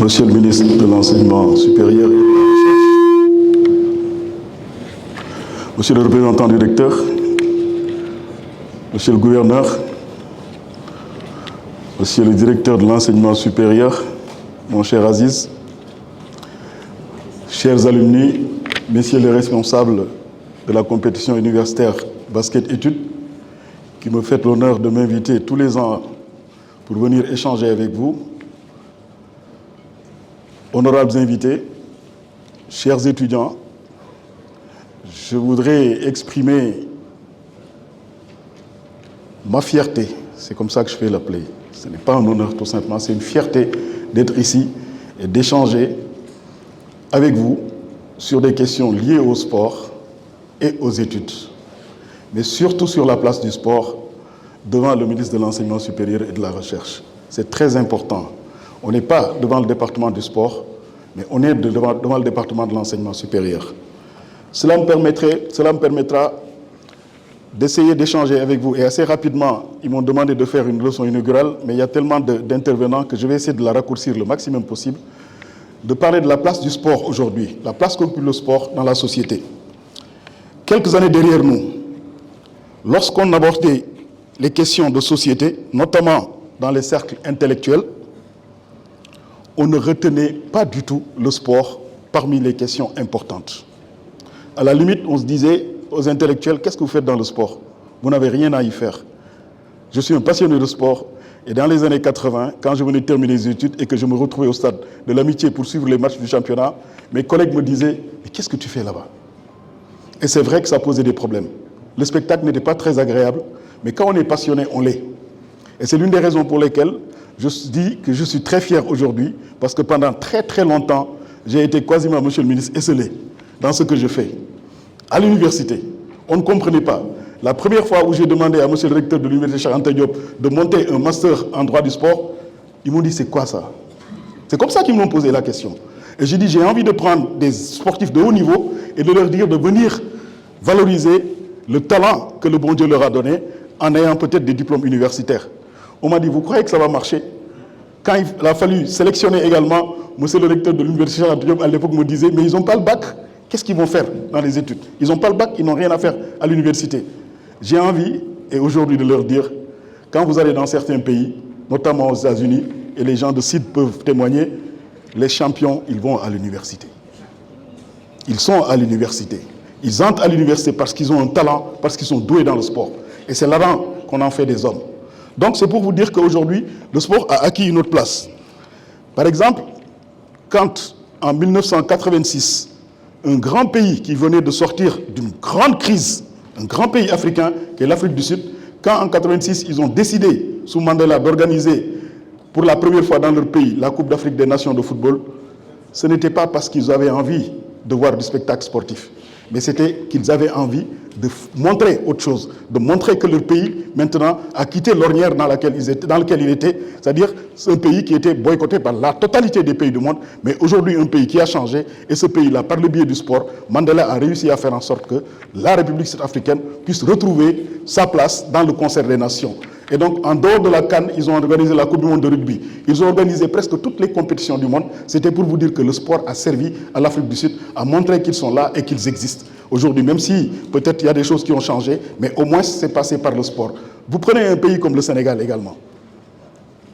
Monsieur le ministre de l'Enseignement supérieur et de la Recherche, Monsieur le représentant du recteur, Monsieur le gouverneur, Monsieur le directeur de l'Enseignement supérieur, mon cher Aziz, chers alumni, Messieurs les responsables de la compétition universitaire basket-études, qui me faites l'honneur de m'inviter tous les ans pour venir échanger avec vous, honorables invités, chers étudiants, je voudrais exprimer ma fierté, c'est comme ça que je vais l'appeler. Ce n'est pas un honneur tout simplement, c'est une fierté d'être ici et d'échanger avec vous sur des questions liées au sport et aux études, mais surtout sur la place du sport devant le ministre de l'Enseignement supérieur et de la Recherche. C'est très important. On n'est pas devant le département du sport, mais on est devant le département de l'enseignement supérieur. Cela me permettra d'essayer d'échanger avec vous. Et assez rapidement, ils m'ont demandé de faire une leçon inaugurale, mais il y a tellement d'intervenants que je vais essayer de la raccourcir le maximum possible, de parler de la place du sport aujourd'hui, la place qu'occupe le sport dans la société. Quelques années derrière nous, lorsqu'on abordait les questions de société, notamment dans les cercles intellectuels, on ne retenait pas du tout le sport parmi les questions importantes. À la limite, on se disait aux intellectuels, qu'est-ce que vous faites dans le sport? Vous n'avez rien à y faire. Je suis un passionné de sport et dans les années 80, quand je venais de terminer les études et que je me retrouvais au stade de l'Amitié pour suivre les matchs du championnat, mes collègues me disaient, mais qu'est-ce que tu fais là-bas? Et c'est vrai que ça posait des problèmes. Le spectacle n'était pas très agréable, mais quand on est passionné, on l'est. Et c'est l'une des raisons pour lesquelles je dis que je suis très fier aujourd'hui, parce que pendant très très longtemps, j'ai été quasiment, monsieur le ministre, esselé dans ce que je fais. À l'université, on ne comprenait pas. La première fois où j'ai demandé à monsieur le recteur de l'université Cheikh Anta Diop de monter un master en droit du sport, ils m'ont dit, c'est quoi ça? C'est comme ça qu'ils m'ont posé la question. Et j'ai dit, j'ai envie de prendre des sportifs de haut niveau et de leur dire de venir valoriser le talent que le bon Dieu leur a donné en ayant peut-être des diplômes universitaires. On m'a dit, vous croyez que ça va marcher? Quand il a fallu sélectionner également, monsieur le recteur de l'université à l'époque me disait, mais ils n'ont pas le bac, qu'est-ce qu'ils vont faire dans les études? Ils n'ont pas le bac, ils n'ont rien à faire à l'université. J'ai envie, et aujourd'hui, de leur dire, quand vous allez dans certains pays, notamment aux États-Unis, et les gens de CID peuvent témoigner, les champions, ils vont à l'université. Ils sont à l'université. Ils entrent à l'université parce qu'ils ont un talent, parce qu'ils sont doués dans le sport. Et c'est là-dedans qu'on en fait des hommes. Donc c'est pour vous dire qu'aujourd'hui, le sport a acquis une autre place. Par exemple, quand en 1986, un grand pays qui venait de sortir d'une grande crise, un grand pays africain, qui est l'Afrique du Sud, quand en 1986, ils ont décidé, sous Mandela, d'organiser pour la première fois dans leur pays la Coupe d'Afrique des Nations de football, ce n'était pas parce qu'ils avaient envie de voir du spectacle sportif, mais c'était qu'ils avaient envie de montrer autre chose, de montrer que leur pays, maintenant, a quitté l'ornière dans laquelle il était, c'est-à-dire un pays qui était boycotté par la totalité des pays du monde, mais aujourd'hui un pays qui a changé, et ce pays-là, par le biais du sport, Mandela a réussi à faire en sorte que la République sud-africaine puisse retrouver sa place dans le concert des nations. Et donc, en dehors de la CAN, ils ont organisé la Coupe du monde de rugby. Ils ont organisé presque toutes les compétitions du monde. C'était pour vous dire que le sport a servi à l'Afrique du Sud, à montrer qu'ils sont là et qu'ils existent. Aujourd'hui, même si peut-être il y a des choses qui ont changé, mais au moins c'est passé par le sport. Vous prenez un pays comme le Sénégal également.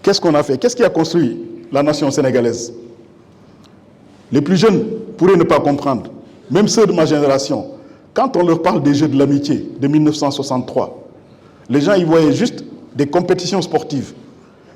Qu'est-ce qu'on a fait? Qu'est-ce qui a construit la nation sénégalaise? Les plus jeunes pourraient ne pas comprendre, même ceux de ma génération. Quand on leur parle des Jeux de l'amitié de 1963, les gens y voyaient juste des compétitions sportives.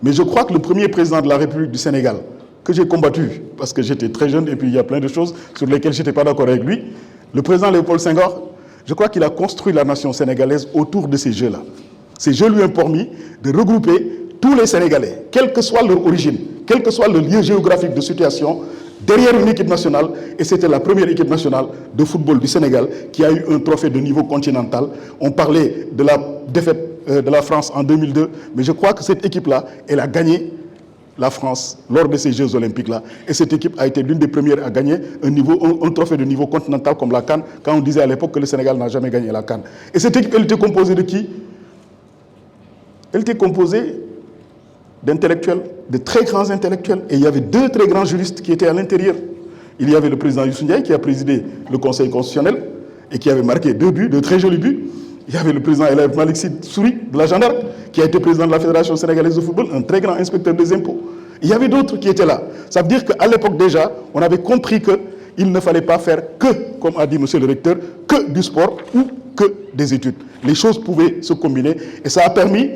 Mais je crois que le premier président de la République du Sénégal, que j'ai combattu, parce que j'étais très jeune et puis il y a plein de choses sur lesquelles je n'étais pas d'accord avec lui, le président Léopold Senghor, je crois qu'il a construit la nation sénégalaise autour de ces Jeux-là. Ces Jeux lui ont permis de regrouper tous les Sénégalais, quelle que soit leur origine, quel que soit le lieu géographique de situation, derrière une équipe nationale, et c'était la première équipe nationale de football du Sénégal qui a eu un trophée de niveau continental. On parlait de la défaite de la France en 2002, mais je crois que cette équipe-là, elle a gagné la France lors de ces Jeux olympiques-là. Et cette équipe a été l'une des premières à gagner un trophée de niveau continental comme la CAN, quand on disait à l'époque que le Sénégal n'a jamais gagné la CAN. Et cette équipe, elle était composée de qui? Elle était composée d'intellectuels, de très grands intellectuels. Et il y avait 2 très grands juristes qui étaient à l'intérieur. Il y avait le président Youssou Ndiaye qui a présidé le Conseil constitutionnel et qui avait marqué 2 buts, 2 très jolis buts. Il y avait le président El Malick Sy Souris de la gendarme qui a été président de la Fédération sénégalaise de football, un très grand inspecteur des impôts. Il y avait d'autres qui étaient là. Ça veut dire qu'à l'époque déjà, on avait compris qu'il ne fallait pas faire que, comme a dit monsieur le recteur, que du sport ou que des études. Les choses pouvaient se combiner et ça a permis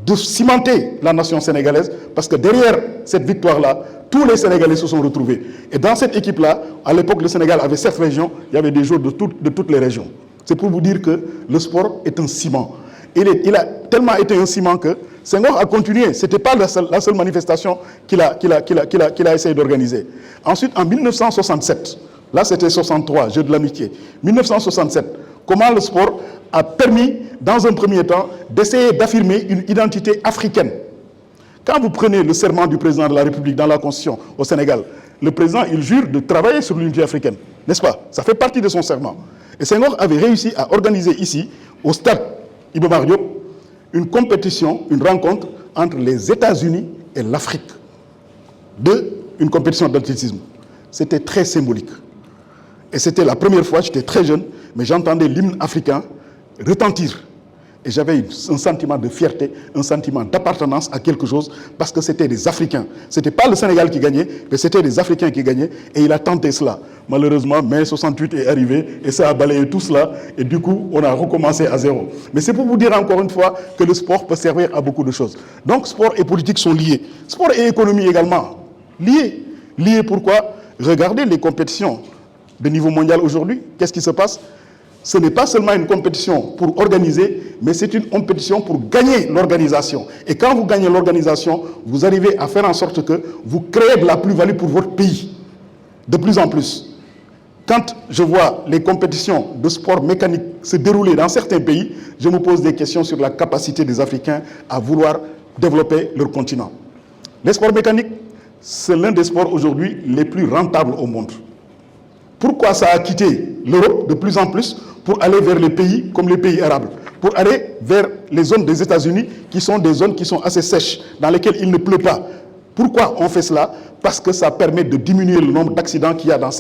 de cimenter la nation sénégalaise parce que derrière cette victoire-là, tous les Sénégalais se sont retrouvés. Et dans cette équipe-là, à l'époque, le Sénégal avait 7 régions, il y avait des joueurs de toutes les régions. C'est pour vous dire que le sport est un ciment. Il a tellement été un ciment que Senghor a continué. Ce n'était pas la seule manifestation qu'il a essayé d'organiser. Ensuite, en 1967, là c'était 63, Jeux de l'amitié. 1967, comment le sport a permis, dans un premier temps, d'essayer d'affirmer une identité africaine. Quand vous prenez le serment du président de la République dans la Constitution au Sénégal, le président, il jure de travailler sur l'unité africaine, n'est-ce pas? Ça fait partie de son serment. Et Senghor avait réussi à organiser ici, au stade Iba Mar Diop, une compétition, une rencontre entre les États-Unis et l'Afrique. Une compétition d'athlétisme. C'était très symbolique. Et c'était la première fois, j'étais très jeune, mais j'entendais l'hymne africain retentir. Et j'avais un sentiment de fierté, un sentiment d'appartenance à quelque chose, parce que c'était des Africains. Ce n'était pas le Sénégal qui gagnait, mais c'était des Africains qui gagnaient, et il a tenté cela. Malheureusement, mai 68 est arrivé, et ça a balayé tout cela, et du coup, on a recommencé à zéro. Mais c'est pour vous dire encore une fois que le sport peut servir à beaucoup de choses. Donc, sport et politique sont liés. Sport et économie également, liés. Liés pourquoi? Regardez les compétitions de niveau mondial aujourd'hui. Qu'est-ce qui se passe? Ce n'est pas seulement une compétition pour organiser, mais c'est une compétition pour gagner l'organisation. Et quand vous gagnez l'organisation, vous arrivez à faire en sorte que vous créez de la plus-value pour votre pays. De plus en plus. Quand je vois les compétitions de sport mécanique se dérouler dans certains pays, je me pose des questions sur la capacité des Africains à vouloir développer leur continent. Les sports mécaniques, c'est l'un des sports aujourd'hui les plus rentables au monde. Pourquoi ça a quitté l'Europe de plus en plus pour aller vers les pays comme les pays arabes, pour aller vers les zones des États-Unis qui sont des zones qui sont assez sèches, dans lesquelles il ne pleut pas. Pourquoi on fait cela? Parce que ça permet de diminuer le nombre d'accidents qu'il y a dans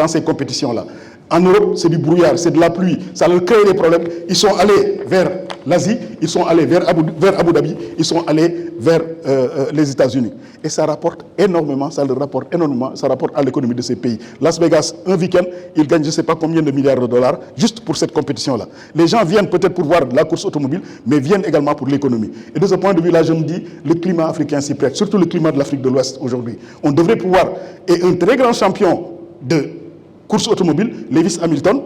ces compétitions-là. En Europe, c'est du brouillard, c'est de la pluie, ça leur crée des problèmes. Ils sont allés vers l'Asie, ils sont allés vers Abu Dhabi, ils sont allés vers les États-Unis. Et ça rapporte énormément, ça rapporte à l'économie de ces pays. Las Vegas, un week-end, ils gagnent je ne sais pas combien de milliards de dollars juste pour cette compétition-là. Les gens viennent peut-être pour voir la course automobile, mais viennent également pour l'économie. Et de ce point de vue-là, je me dis, le climat africain s'y prête, surtout le climat de l'Afrique de l'Ouest aujourd'hui. On devrait pouvoir, et un très grand champion de course automobile, Lewis Hamilton,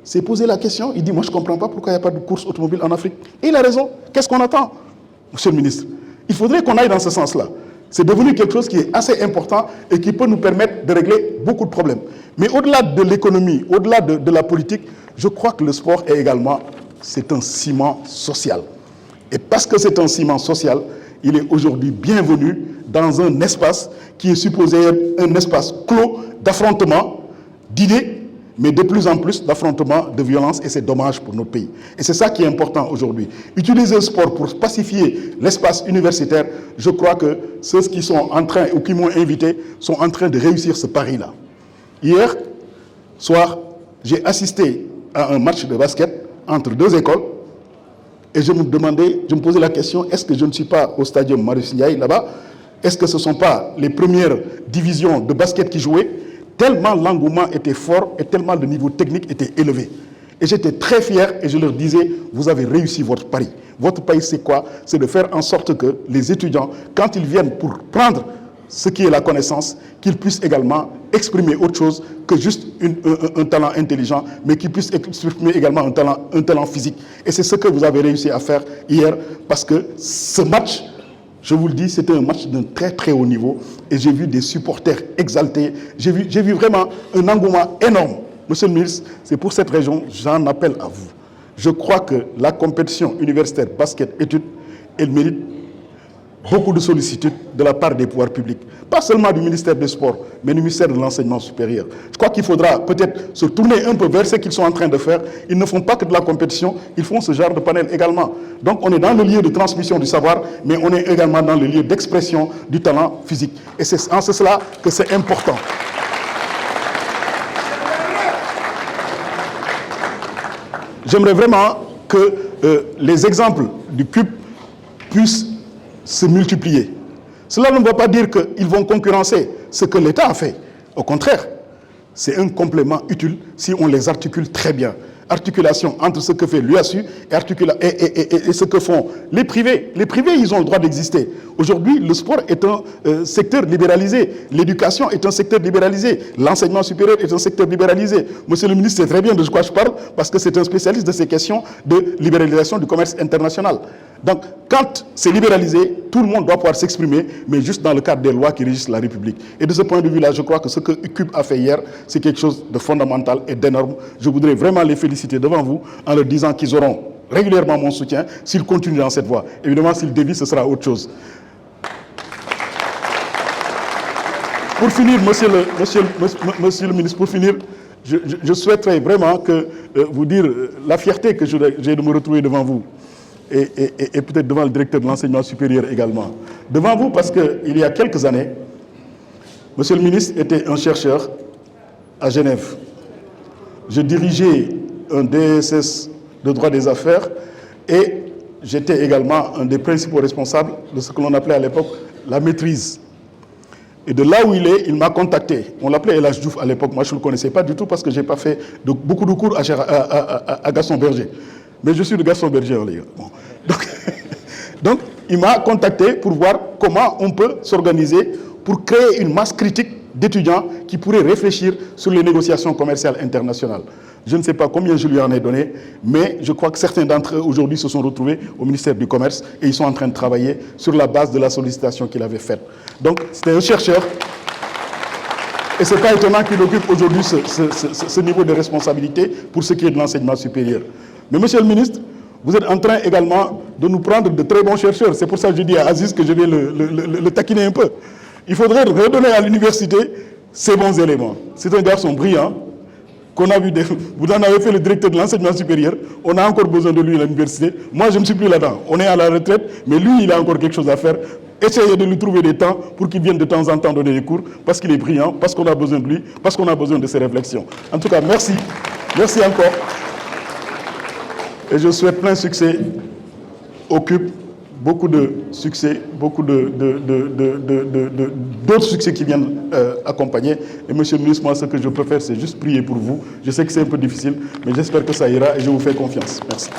s'est posé la question, il dit, moi je ne comprends pas pourquoi il n'y a pas de course automobile en Afrique. Et il a raison. Qu'est-ce qu'on attend, monsieur le ministre? Il faudrait qu'on aille dans ce sens-là. C'est devenu quelque chose qui est assez important et qui peut nous permettre de régler beaucoup de problèmes. Mais au-delà de l'économie, au-delà de la politique, je crois que le sport est également, c'est un ciment social. Et parce que c'est un ciment social, il est aujourd'hui bienvenu dans un espace qui est supposé être un espace clos d'affrontement, d'idées, mais de plus en plus d'affrontements, de violence, et c'est dommage pour notre pays. Et c'est ça qui est important aujourd'hui. Utiliser le sport pour pacifier l'espace universitaire, je crois que ceux qui sont en train, ou qui m'ont invité, sont en train de réussir ce pari-là. Hier soir, j'ai assisté à un match de basket entre 2 écoles, et je me posais la question, est-ce que je ne suis pas au stadium Marius Ndiaye, là-bas? Est-ce que ce ne sont pas les premières divisions de basket qui jouaient? Tellement l'engouement était fort et tellement le niveau technique était élevé. Et j'étais très fier et je leur disais, vous avez réussi votre pari. Votre pari, c'est quoi? C'est de faire en sorte que les étudiants, quand ils viennent pour prendre ce qui est la connaissance, qu'ils puissent également exprimer autre chose que juste un talent intelligent, mais qu'ils puissent exprimer également un talent physique. Et c'est ce que vous avez réussi à faire hier, parce que ce match, je vous le dis, c'était un match d'un très très haut niveau et j'ai vu des supporters exaltés. J'ai vu vraiment un engouement énorme. Monsieur le ministre, c'est pour cette raison, j'en appelle à vous. Je crois que la compétition universitaire basket-études, elle mérite beaucoup de sollicitude de la part des pouvoirs publics. Pas seulement du ministère des Sports, mais du ministère de l'Enseignement supérieur. Je crois qu'il faudra peut-être se tourner un peu vers ce qu'ils sont en train de faire. Ils ne font pas que de la compétition, ils font ce genre de panel également. Donc on est dans le lieu de transmission du savoir, mais on est également dans le lieu d'expression du talent physique. Et c'est en cela que c'est important. J'aimerais vraiment que les exemples du CUP puissent se multiplier. Cela ne veut pas dire qu'ils vont concurrencer ce que l'État a fait. Au contraire, c'est un complément utile si on les articule très bien. Articulation entre ce que fait l'UASU et ce que font les privés. Les privés, ils ont le droit d'exister. Aujourd'hui, le sport est un secteur libéralisé. L'éducation est un secteur libéralisé. L'enseignement supérieur est un secteur libéralisé. Monsieur le ministre sait très bien de quoi je parle parce que c'est un spécialiste de ces questions de libéralisation du commerce international. Donc, quand c'est libéralisé, tout le monde doit pouvoir s'exprimer, mais juste dans le cadre des lois qui régissent la République. Et de ce point de vue-là, je crois que ce que CUP a fait hier, c'est quelque chose de fondamental et d'énorme. Je voudrais vraiment les féliciter devant vous en leur disant qu'ils auront régulièrement mon soutien s'ils continuent dans cette voie. Évidemment, s'ils dévient, ce sera autre chose. Pour finir, monsieur le ministre, pour finir, je souhaiterais vraiment que vous dire la fierté que j'ai de me retrouver devant vous. Et peut-être devant le directeur de l'enseignement supérieur également. Devant vous, parce qu'il y a quelques années, monsieur le ministre était un chercheur à Genève. Je dirigeais un DSS de droit des affaires et j'étais également un des principaux responsables de ce que l'on appelait à l'époque la maîtrise. Et de là où il est, il m'a contacté. On l'appelait El Hadj Diouf à l'époque. Moi, je ne le connaissais pas du tout parce que je n'ai pas fait beaucoup de cours à Gaston Berger. Mais je suis de Gaston Berger, les gars. Bon. Donc, il m'a contacté pour voir comment on peut s'organiser pour créer une masse critique d'étudiants qui pourraient réfléchir sur les négociations commerciales internationales. Je ne sais pas combien je lui en ai donné, mais je crois que certains d'entre eux aujourd'hui se sont retrouvés au ministère du Commerce et ils sont en train de travailler sur la base de la sollicitation qu'il avait faite. Donc, c'était un chercheur. Et ce n'est pas étonnant qu'il occupe aujourd'hui ce niveau de responsabilité pour ce qui est de l'enseignement supérieur. Mais monsieur le ministre, vous êtes en train également de nous prendre de très bons chercheurs. C'est pour ça que je dis à Aziz que je vais le taquiner un peu. Il faudrait redonner à l'université ces bons éléments. C'est un garçon brillant qu'on a vu. Vous en avez fait le directeur de l'enseignement supérieur. On a encore besoin de lui à l'université. Moi, je ne suis plus là-dedans. On est à la retraite, mais lui, il a encore quelque chose à faire. Essayez de lui trouver des temps pour qu'il vienne de temps en temps donner des cours, parce qu'il est brillant, parce qu'on a besoin de lui, parce qu'on a besoin de ses réflexions. En tout cas, merci. Merci encore. Et je souhaite plein succès au CUP, beaucoup de succès, beaucoup d'autres succès qui viennent accompagner. Et monsieur le ministre, moi, ce que je préfère, c'est juste prier pour vous. Je sais que c'est un peu difficile, mais j'espère que ça ira et je vous fais confiance. Merci.